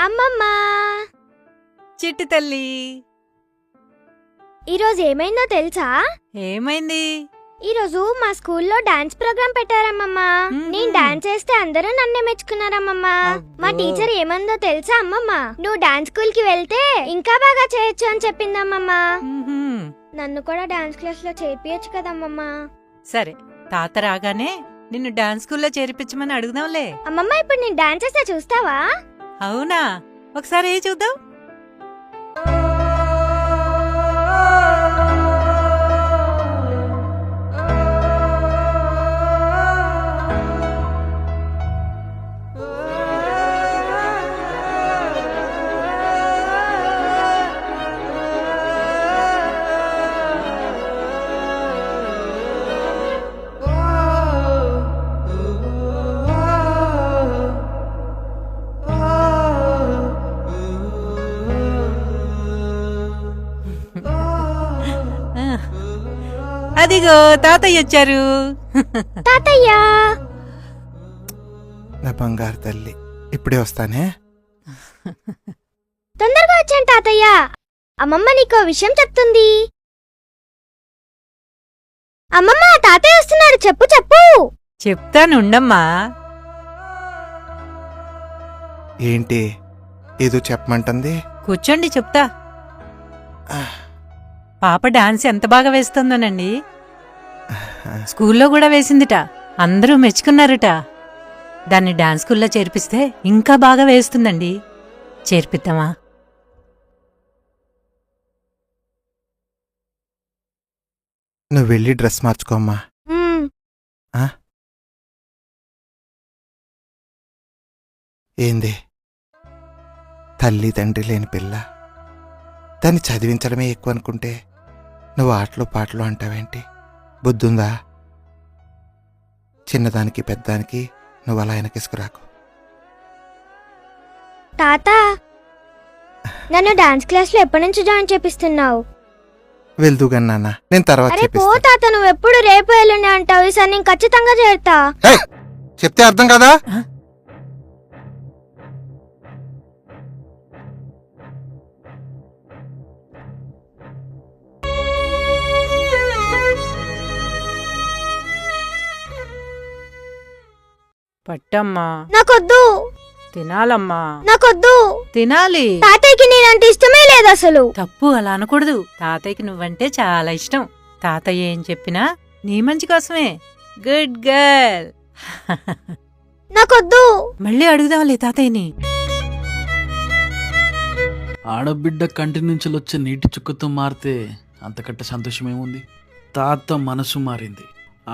అమ్మమ్మ, చిట్టి తల్లి, ఈరోజు ఏమైందో తెలుసా? ఏమైంది? ఈరోజు మా స్కూల్లో డాన్స్ ప్రోగ్రామ్ పెట్టారమ్మమ్మ. నేను డాన్స్ చేస్తే అందరూ నన్నే మెచ్చుకున్నారమ్మమ్మ. మా టీచర్ ఏమందో తెలుసా అమ్మమ్మ? నువ్వు డాన్స్ స్కూల్ కి వెళ్తే ఇంకా బాగా చేయొచ్చు అని చెప్పిందమ్మమ్మ. నన్ను కూడా డాన్స్ క్లాస్ లో చేర్పియొచ్చు కదమ్మమ్మ. సరే, తాత రాగానే నిన్ను డాన్స్ స్కూల్లో చేర్పించమని అడుగుదాంలే. అమ్మమ్మ, ఇప్పుడు నేను డాన్స్ చేస్తే చూస్తావా? అవునా? ఒకసారి చూద్దాం. అదిగో తాతయ్య వచ్చారు. తాతయ్య, నా బంగారు తల్లి, ఇప్పుడే వస్తానే. తొందరగా వచ్చాను తాతయ్య. అమ్మమ్మ నీకో విషయం చెప్తుంది. అమ్మమ్మ, తాతయ్య వస్తున్నాడు, చెప్పు చెప్పు. చెప్తానుండమ్మా. ఏంటి ఏదో చెప్పమంటుంది? కూర్చోండి, చెప్తా. పాప డాన్స్ ఎంత బాగా వేస్తోందోనండి. స్కూల్లో కూడా వేసిందిట, అందరూ మెచ్చుకున్నారట. దాన్ని డాన్స్ స్కూల్లో చేర్పిస్తే ఇంకా బాగా వేస్తుందండి. చేర్పిద్దామా? నువ్వు వెళ్ళి డ్రెస్ మార్చుకోమ్మా. ఏంది తల్లి తండ్రి లేని పిల్ల, దాన్ని చదివించడమే ఎక్కువ అనుకుంటే నువ్వు ఆటలు పాటలు అంటావేంటి? బుద్ధుందా? చిన్నదానికి పెద్దానికి నువ్వు అలా వెనకేసుకురాకు. తాత, నన్ను డాన్స్ క్లాస్ లో ఎప్పటి నుంచి జాయిన్ చేపిస్తున్నావు? వెళ్దుగా నాన్న, నేను తర్వాత అరే పో చెప్పిస్తా. తాత, నువ్వు ఎప్పుడు రేపు ఎల్లుండి అంటావు. ఈసారి నేను ఖచ్చితంగా చేరుతా. ఏయ్, చెప్తే అర్థం కదా? పట్టమ్మా. నాకొద్దు, తినాలమ్మా. నాకొద్దు. తినాలి. తాతయ్యకి నేనంటే ఇష్టమే లేదు అసలు. తప్పు, అలా అనకూడదు. తాతయ్యకి నువ్వంటే చాలా ఇష్టం. తాతయ్య ఏం చెప్పినా నీ మంచి కోసమే. Good girl. నాకొద్దు. మళ్ళీ అడుగుదాంలే తాతయ్యని. ఆడబిడ్డ కంటి నుంచి వచ్చే నీటి చుక్కతో మారితే అంతకంటే సంతోషమేముంది? తాత మనసు మారింది.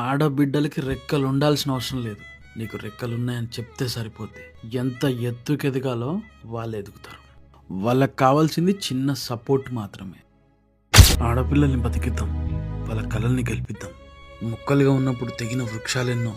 ఆడబిడ్డలకి రెక్కలు ఉండాల్సిన అవసరం లేదు, నీకు రెక్కలున్నాయని చెప్తే సరిపోతే ఎంత ఎత్తుకెదగాలో వాళ్ళు ఎదుగుతారు. వాళ్ళకి కావాల్సింది చిన్న సపోర్ట్ మాత్రమే. ఆడపిల్లల్ని బతికిద్దాం, వాళ్ళ కలల్ని గెలిపిద్దాం. ముక్కలుగా ఉన్నప్పుడు తెగిన వృక్షాలెన్నో